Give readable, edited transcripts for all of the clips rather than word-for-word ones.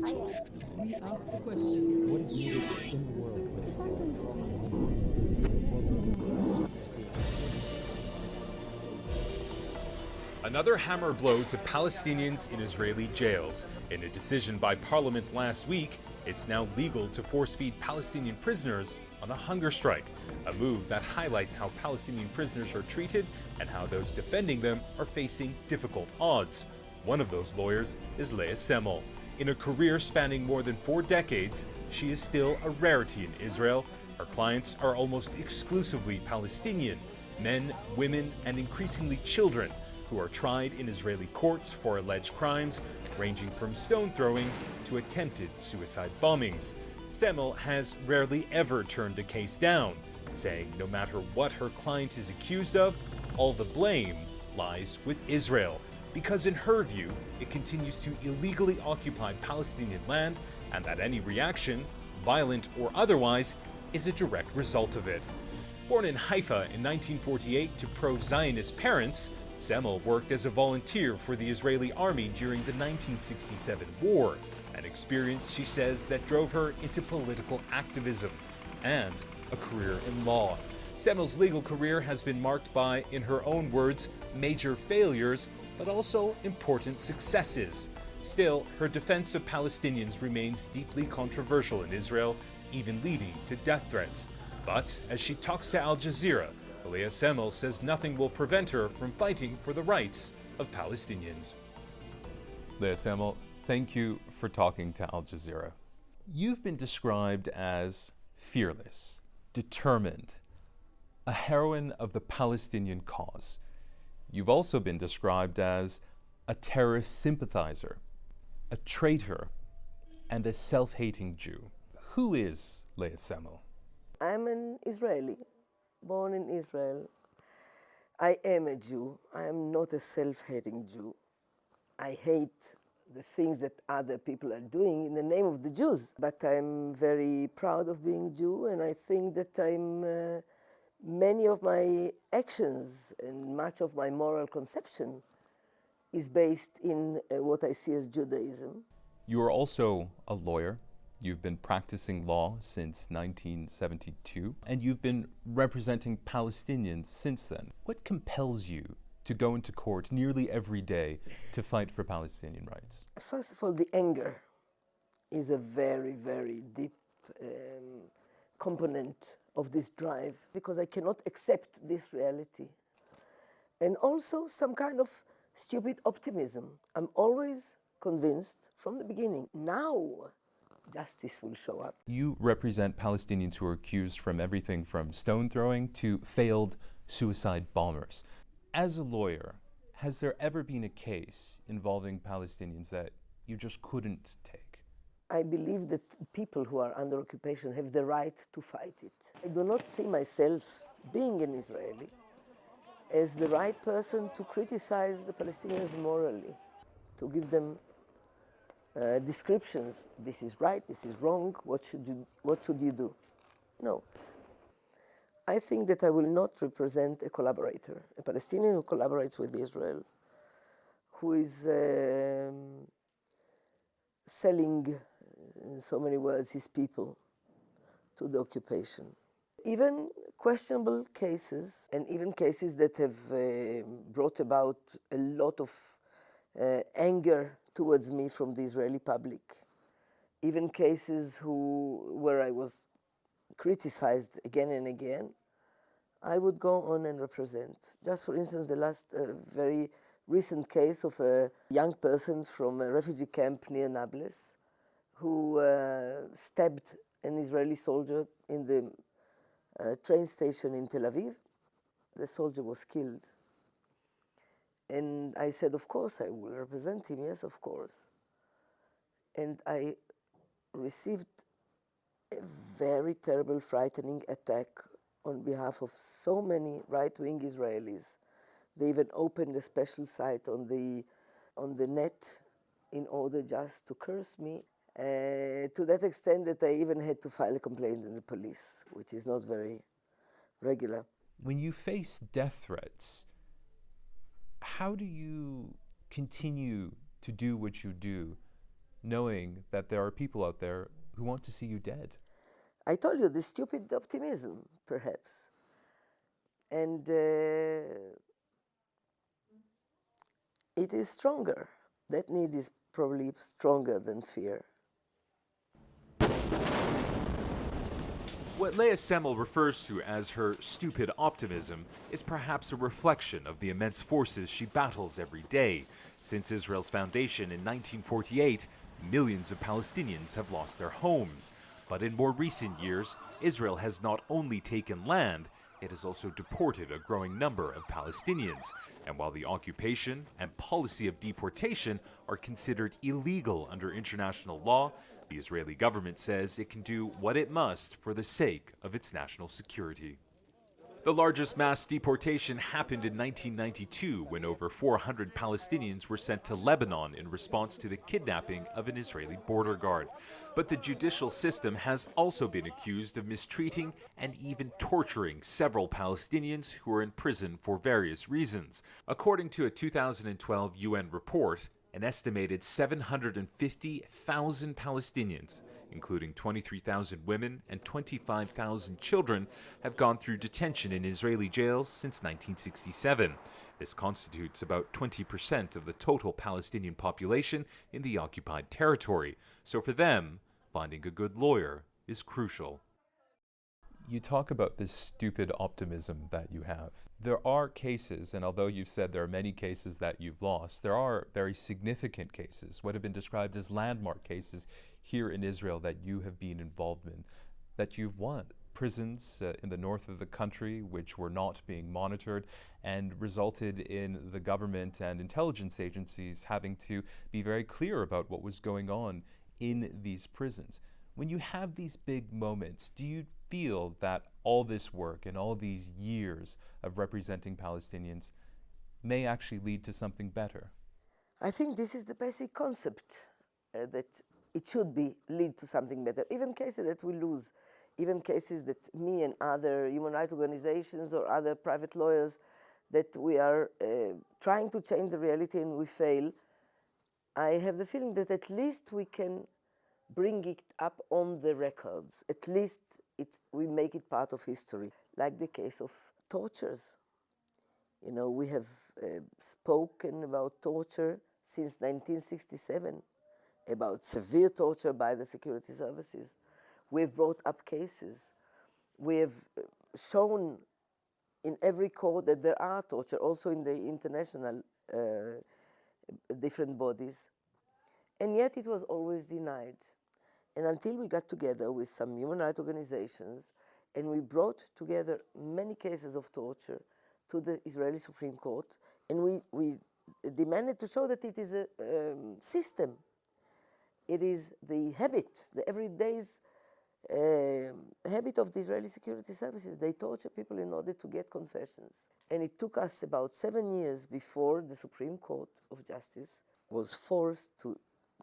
We ask the questions. What is needed in the world? Another hammer blow to Palestinians in Israeli jails. In a decision by Parliament last week, it's now legal to force-feed Palestinian prisoners on a hunger strike, a move that highlights how Palestinian prisoners are treated and how those defending them are facing difficult odds. One of those lawyers is Lea Tsemel. In a career spanning more than 4 decades, she is still a rarity in Israel. Her clients are almost exclusively Palestinian, men, women, and increasingly children, who are tried in Israeli courts for alleged crimes ranging from stone throwing to attempted suicide bombings. Tsemel has rarely ever turned a case down, saying no matter what her client is accused of, all the blame lies with Israel, because in her view, it continues to illegally occupy Palestinian land and that any reaction, violent or otherwise, is a direct result of it. Born in Haifa in 1948 to pro-Zionist parents, Tsemel worked as a volunteer for the Israeli army during the 1967 war, an experience she says that drove her into political activism and a career in law. Tsemel's legal career has been marked by, in her own words, major failures, but also important successes. Still, her defense of Palestinians remains deeply controversial in Israel, even leading to death threats. But as she talks to Al Jazeera, Lea Tsemel says nothing will prevent her from fighting for the rights of Palestinians. Lea Tsemel, thank you for talking to Al Jazeera. You've been described as fearless, determined, a heroine of the Palestinian cause. You've also been described as a terrorist sympathizer, a traitor, and a self-hating Jew. Who is Lea Tsemel? I'm an Israeli, born in Israel. I am a Jew. I am not a self-hating Jew. I hate the things that other people are doing in the name of the Jews. But I'm very proud of being Jew, and I think that many of my actions and much of my moral conception is based in what I see as Judaism. You are also a lawyer. You've been practicing law since 1972, and you've been representing Palestinians since then. What compels you to go into court nearly every day to fight for Palestinian rights? First of all, the anger is a very, very deep component of this drive, because I cannot accept this reality. And also some kind of stupid optimism. I'm always convinced from the beginning, now justice will show up. You represent Palestinians who are accused from everything from stone throwing to failed suicide bombers. As a lawyer, has there ever been a case involving Palestinians that you just couldn't take? I believe that people who are under occupation have the right to fight it. I do not see myself, being an Israeli, as the right person to criticize the Palestinians morally, to give them descriptions. This is right, this is wrong, what should you do? No. I think that I will not represent a collaborator, a Palestinian who collaborates with Israel, who is selling, in so many words, his people to the occupation. Even questionable cases, and even cases that have brought about a lot of anger towards me from the Israeli public, even cases where I was criticized again and again, I would go on and represent. Just for instance, the last very recent case of a young person from a refugee camp near Nablus who stabbed an Israeli soldier in the train station in Tel Aviv. The soldier was killed. And I said, of course, I will represent him, yes, of course. And I received a very terrible, frightening attack on behalf of so many right-wing Israelis. They even opened a special site on the net in order just to curse me, to that extent that I even had to file a complaint in the police, which is not very regular. When you face death threats, how do you continue to do what you do knowing that there are people out there who want to see you dead? I told you, the stupid optimism, perhaps. And it is stronger. That need is probably stronger than fear. What Lea Tsemel refers to as her stupid optimism is perhaps a reflection of the immense forces she battles every day. Since Israel's foundation in 1948, millions of Palestinians have lost their homes. But in more recent years, Israel has not only taken land, it has also deported a growing number of Palestinians. And while the occupation and policy of deportation are considered illegal under international law, the Israeli government says it can do what it must for the sake of its national security. The largest mass deportation happened in 1992 when over 400 Palestinians were sent to Lebanon in response to the kidnapping of an Israeli border guard. But the judicial system has also been accused of mistreating and even torturing several Palestinians who are in prison for various reasons. According to a 2012 UN report, an estimated 750,000 Palestinians, including 23,000 women and 25,000 children, have gone through detention in Israeli jails since 1967. This constitutes about 20% of the total Palestinian population in the occupied territory. So for them, finding a good lawyer is crucial. You talk about this stupid optimism that you have. There are cases, and although you've said there are many cases that you've lost, there are very significant cases, what have been described as landmark cases here in Israel that you have been involved in, that you've won. Prisons in the north of the country which were not being monitored and resulted in the government and intelligence agencies having to be very clear about what was going on in these prisons. When you have these big moments, do you feel that all this work and all these years of representing Palestinians may actually lead to something better? I think this is the basic concept, that it should be lead to something better. Even cases that we lose, even cases that me and other human rights organizations or other private lawyers that we are trying to change the reality and we fail, I have the feeling that at least we can bring it up on the records. At least we make it part of history, like the case of tortures. You know, we have spoken about torture since 1967, about severe torture by the security services. We have brought up cases. We have shown in every court that there are torture, also in the international different bodies. And yet it was always denied. And until we got together with some human rights organizations and we brought together many cases of torture to the Israeli Supreme Court, and we demanded to show that it is a system. It is the habit, the everyday's habit of the Israeli security services. They torture people in order to get confessions. And it took us about 7 years before the Supreme Court of Justice was forced to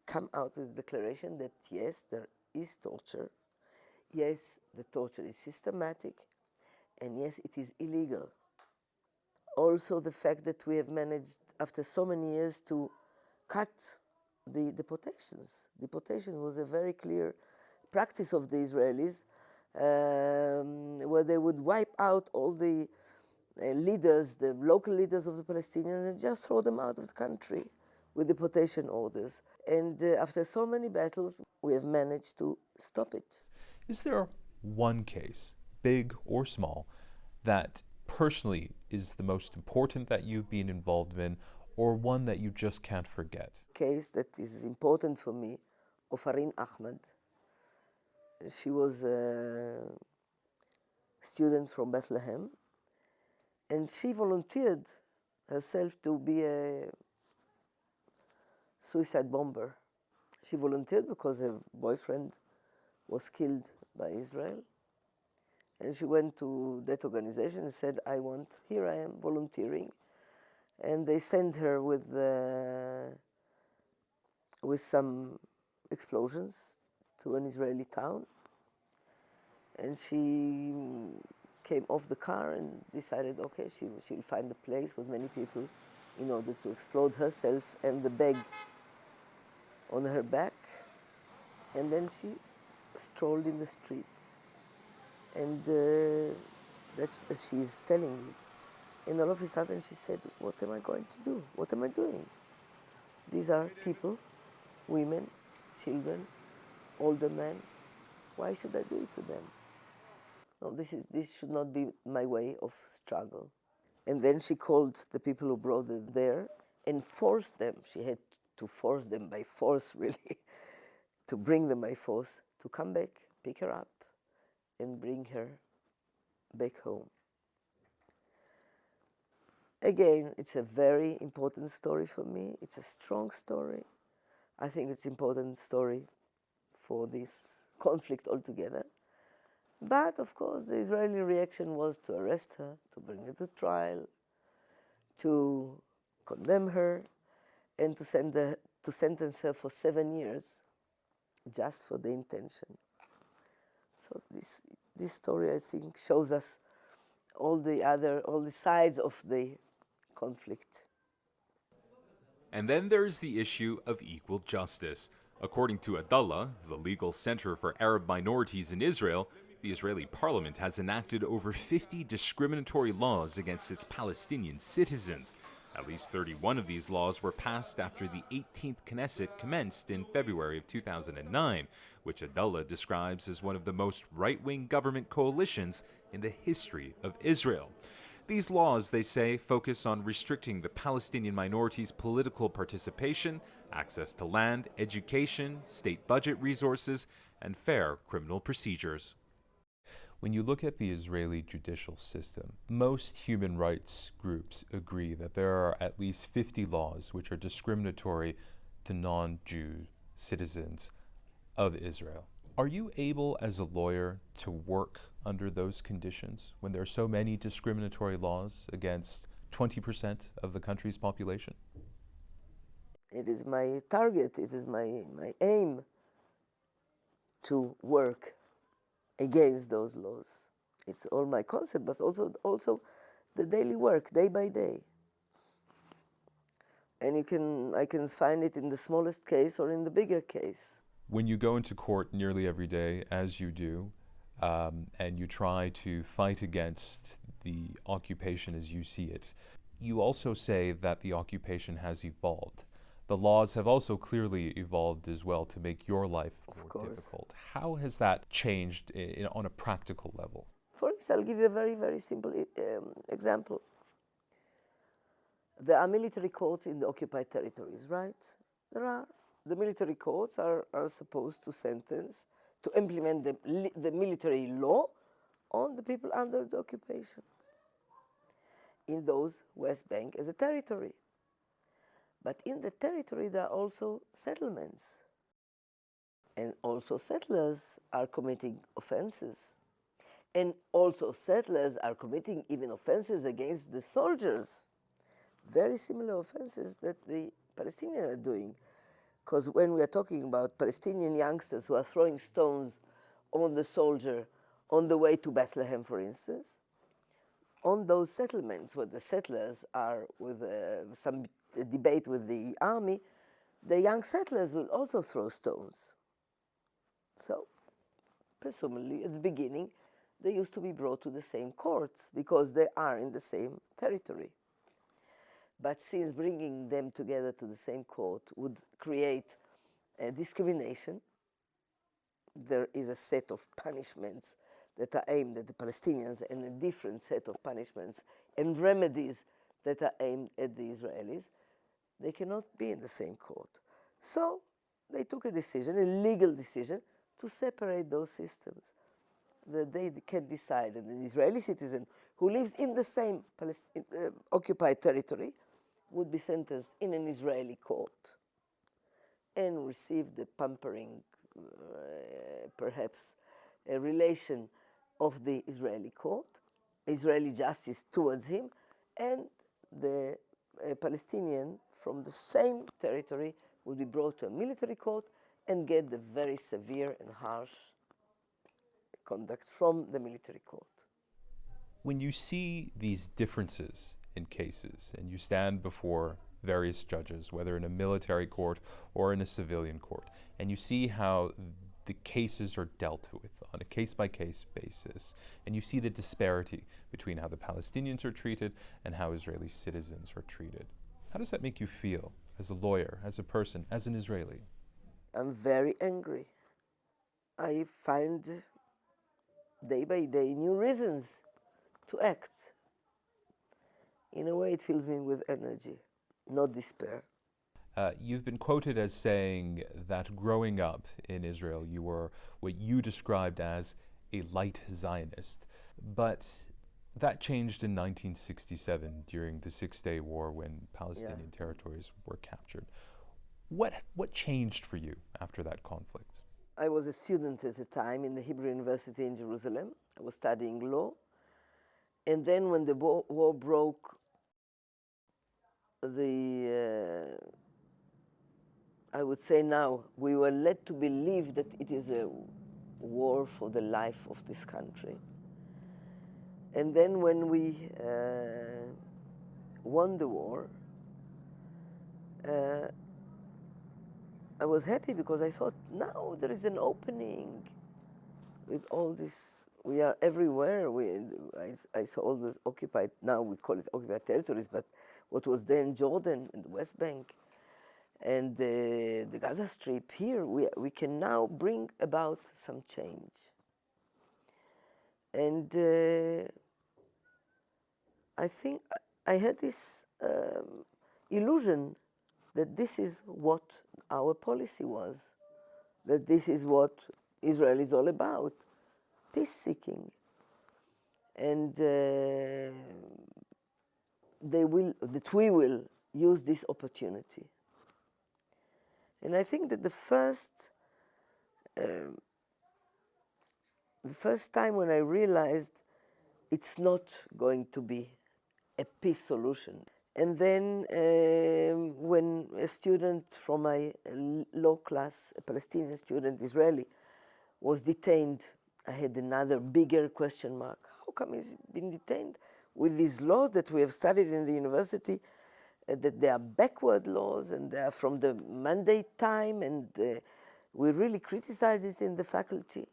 come out with a declaration that yes, there is torture, yes, the torture is systematic, and yes, it is illegal. Also the fact that we have managed, after so many years, to cut the deportations. Deportation was a very clear practice of the Israelis, where they would wipe out all the leaders, the local leaders of the Palestinians, and just throw them out of the country with deportation orders. And after so many battles, we have managed to stop it. Is there one case, big or small, that personally is the most important that you've been involved in, or one that you just can't forget? Case that is important for me, of Arin Ahmed. She was a student from Bethlehem, and she volunteered herself to be a suicide bomber. She volunteered because her boyfriend was killed by Israel. And she went to that organization and said, here I am volunteering. And they sent her with some explosions to an Israeli town. And she came off the car and decided, okay, she'll find a place with many people in order to explode herself and the bag on her back, and then she strolled in the streets. And that's as she's telling it. And all of a sudden she said, what am I going to do? What am I doing? These are people, women, children, older men. Why should I do it to them? No, this should not be my way of struggle. And then she called the people who brought her there and forced them. She had to force them by force, really, to bring them by force, to come back, pick her up, and bring her back home. Again, it's a very important story for me. It's a strong story. I think it's an important story for this conflict altogether. But, of course, the Israeli reaction was to arrest her, to bring her to trial, to condemn her, and to sentence her for 7 years, just for the intention. So this story, I think, shows us all the sides of the conflict. And then there's the issue of equal justice. According to Adalah, the legal center for Arab minorities in Israel, the Israeli parliament has enacted over 50 discriminatory laws against its Palestinian citizens. At least 31 of these laws were passed after the 18th Knesset commenced in February of 2009, which Adalah describes as one of the most right-wing government coalitions in the history of Israel. These laws, they say, focus on restricting the Palestinian minorities' political participation, access to land, education, state budget resources, and fair criminal procedures. When you look at the Israeli judicial system, most human rights groups agree that there are at least 50 laws which are discriminatory to non-Jew citizens of Israel. Are you able, as a lawyer, to work under those conditions when there are so many discriminatory laws against 20% of the country's population? It is my target, it is my aim to work against those laws. It's all my concept, but also the daily work, day by day. And I can find it in the smallest case or in the bigger case. When you go into court nearly every day, as you do, and you try to fight against the occupation as you see it, you also say that the occupation has evolved. The laws have also clearly evolved as well to make your life more difficult. How has that changed on a practical level? For instance, I'll give you a very, very simple example. There are military courts in the occupied territories, right? There are. The military courts are supposed to sentence, to implement the military law on the people under the occupation in those West Bank as a territory. But in the territory there are also settlements. And also settlers are committing offenses. And also settlers are committing even offenses against the soldiers. Very similar offenses that the Palestinians are doing. Because when we are talking about Palestinian youngsters who are throwing stones on the soldier on the way to Bethlehem, for instance, on those settlements where the settlers are with some debate with the army, the young settlers will also throw stones. So, presumably, at the beginning, they used to be brought to the same courts because they are in the same territory. But since bringing them together to the same court would create a discrimination, there is a set of punishments that are aimed at the Palestinians and a different set of punishments and remedies that are aimed at the Israelis. They cannot be in the same court. So they took a decision, a legal decision, to separate those systems. That they can decide that an Israeli citizen who lives in the same occupied territory would be sentenced in an Israeli court and receive the pampering, perhaps a relation of the Israeli court, Israeli justice towards him, and the Palestinian from the same territory would be brought to a military court and get the very severe and harsh conduct from the military court. When you see these differences in cases and you stand before various judges, whether in a military court or in a civilian court, and you see how the cases are dealt with on a case-by-case basis, and you see the disparity between how the Palestinians are treated and how Israeli citizens are treated. How does that make you feel as a lawyer, as a person, as an Israeli? I'm very angry. I find day by day new reasons to act. In a way, it fills me with energy, not despair. You've been quoted as saying that growing up in Israel, you were what you described as a light Zionist. But that changed in 1967 during the Six-Day War when Palestinian territories were captured. What changed for you after that conflict? I was a student at the time in the Hebrew University in Jerusalem. I was studying law. And then when the war broke, I would say now, we were led to believe that it is a war for the life of this country. And then when we won the war, I was happy because I thought, now there is an opening with all this. We are everywhere. I saw all those occupied, now we call it occupied territories, but what was then Jordan and the West Bank and the Gaza Strip here, we can now bring about some change. And I think I had this illusion that this is what our policy was, that this is what Israel is all about, peace-seeking. And that we will use this opportunity. And I think that the first time when I realized it's not going to be a peace solution. And then when a student from my law class, a Palestinian student, Israeli, was detained, I had another bigger question mark. How come he's been detained with these laws that we have studied in the university, that they are backward laws and they are from the mandate time, and we really criticize this in the faculty.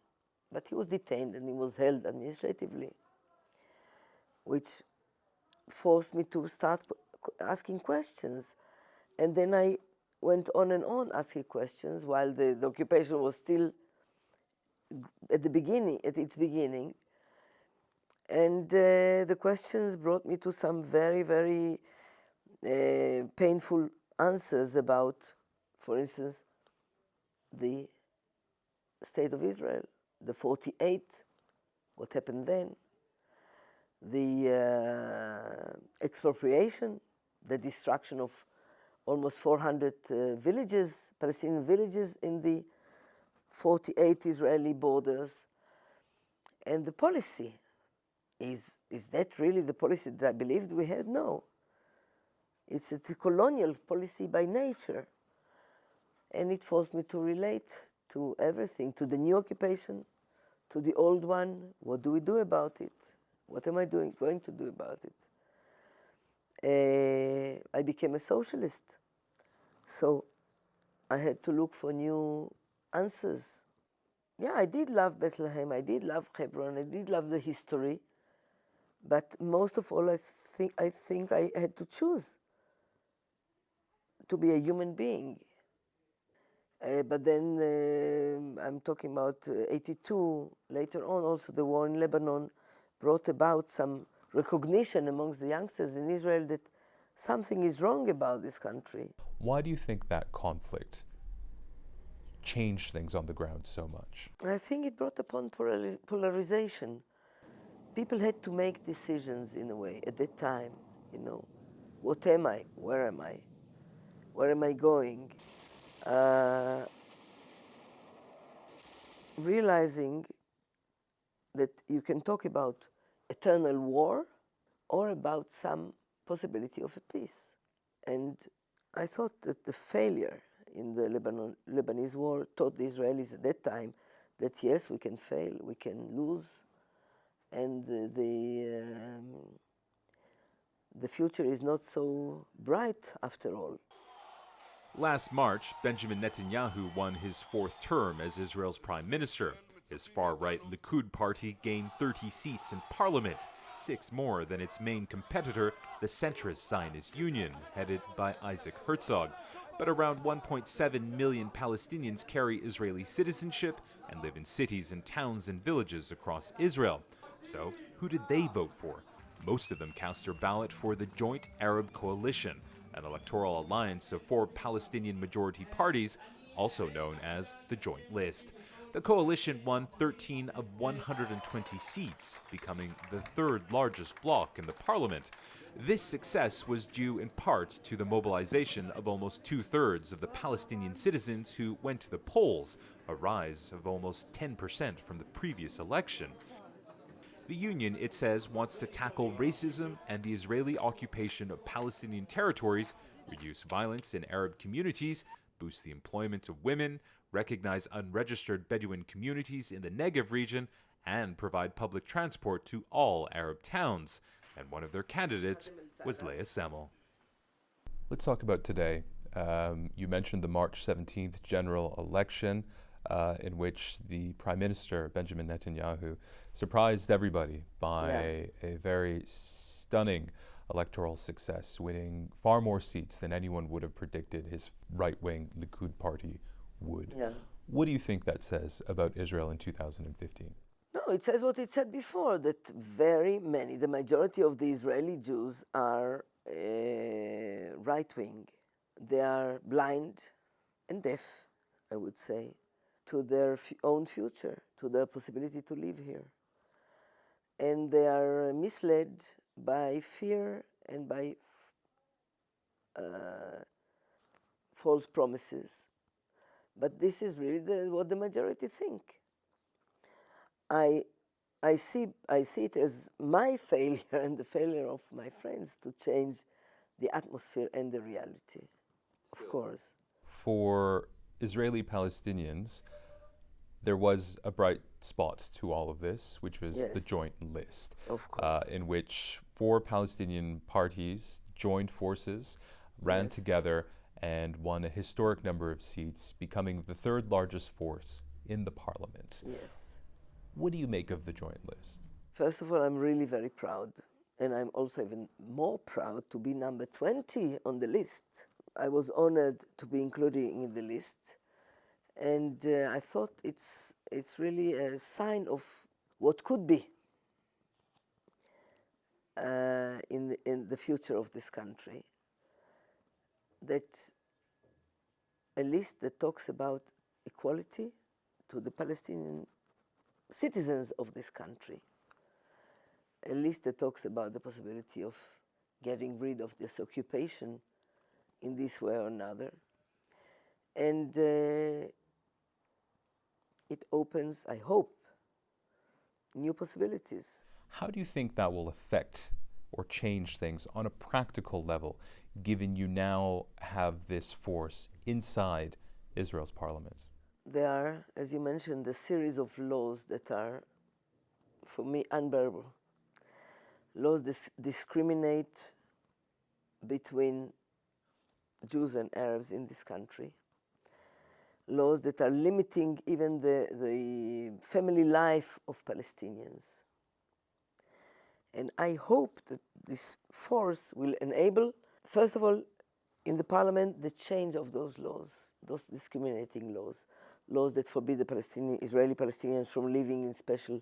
But he was detained and he was held administratively, which forced me to start asking questions. And then I went on and on asking questions while the occupation was still at its beginning. And the questions brought me to some very, very painful answers about, for instance, the state of Israel, the 48, what happened then, the expropriation, the destruction of almost 400 villages, Palestinian villages in the 48 Israeli borders. And the policy, is that really the policy that I believed we had? No. It's a colonial policy by nature. And it forced me to relate to everything, to the new occupation, to the old one. What do we do about it? What am I going to do about it? I became a socialist. So I had to look for new answers. Yeah, I did love Bethlehem, I did love Hebron, I did love the history. But most of all, I think I had to choose to be a human being. But then I'm talking about 82, later on also the war in Lebanon brought about some recognition amongst the youngsters in Israel that something is wrong about this country. Why do you think that conflict changed things on the ground so much? I think it brought upon polarization. People had to make decisions in a way at that time, you know. What am I? Where am I? Where am I going? Realizing that you can talk about eternal war or about some possibility of a peace. And I thought that the failure in the Lebanese war taught the Israelis at that time that yes, we can fail, we can lose, and the future is not so bright after all. Last March, Benjamin Netanyahu won his fourth term as Israel's prime minister. His far-right Likud party gained 30 seats in parliament, 6 more than its main competitor, the centrist Zionist Union, headed by Isaac Herzog. But around 1.7 million Palestinians carry Israeli citizenship and live in cities and towns and villages across Israel. So, who did they vote for? Most of them cast their ballot for the Joint Arab Coalition, an electoral alliance of 4 Palestinian majority parties, also known as the Joint List. The coalition won 13 of 120 seats, becoming the third largest bloc in the parliament. This success was due in part to the mobilization of almost 2/3 of the Palestinian citizens who went to the polls, a rise of almost 10% from the previous election. The union, it says, wants to tackle racism and the Israeli occupation of Palestinian territories, reduce violence in Arab communities, boost the employment of women, recognize unregistered Bedouin communities in the Negev region, and provide public transport to all Arab towns. And one of their candidates was Lea Tsemel. Let's talk about today. You mentioned the March 17th general election, in which the Prime Minister, Benjamin Netanyahu, surprised everybody by a very stunning electoral success, winning far more seats than anyone would have predicted his right-wing Likud party would. Yeah. What do you think that says about Israel in 2015? No, it says what it said before, that very many, the majority of the Israeli Jews are right-wing. They are blind and deaf, I would say, to their own future, to their possibility to live here. And they are misled by fear and by false promises. But this is really what the majority think. I see it as my failure and the failure of my friends to change the atmosphere and the reality, of course. For Israeli Palestinians, there was a bright spot to all of this, which was the Joint List, Of course. in which 4 Palestinian parties joined forces, ran together, and won a historic number of seats, becoming the 3rd largest force in the parliament. Yes. What do you make of the Joint List? First of all, I'm really very proud. And I'm also even more proud to be number 20 on the list. I was honored to be included in the list. And I thought it's really a sign of what could be in the future of this country. That a list that talks about equality to the Palestinian citizens of this country. A list that talks about the possibility of getting rid of this occupation in this way or another. And it opens, I hope, new possibilities. How do you think that will affect or change things on a practical level, given you now have this force inside Israel's parliament? There are, as you mentioned, a series of laws that are, for me, unbearable. Laws that discriminate between Jews and Arabs in this country. Laws that are limiting even the family life of Palestinians. And I hope that this force will enable, first of all, in the parliament, the change of those laws, those discriminating laws. Laws that forbid the Israeli Palestinians from living in special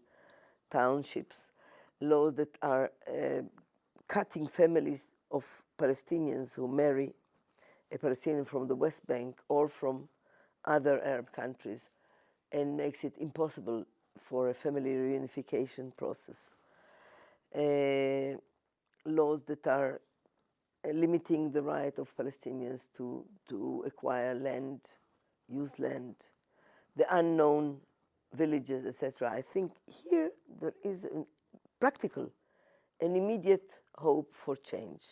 townships. Laws that are cutting families of Palestinians who marry a Palestinian from the West Bank or from other Arab countries, and makes it impossible for a family reunification process. Laws that are limiting the right of Palestinians to acquire land, use land, the unknown villages, etc. I think here there is a practical and immediate hope for change.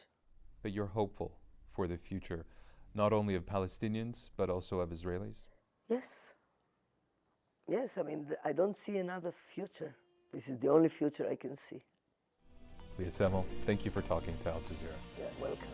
But you're hopeful for the future, not only of Palestinians, but also of Israelis? Yes. Yes, I mean, I don't see another future. This is the only future I can see. Lea Tsemel, thank you for talking to Al Jazeera. Yeah, welcome.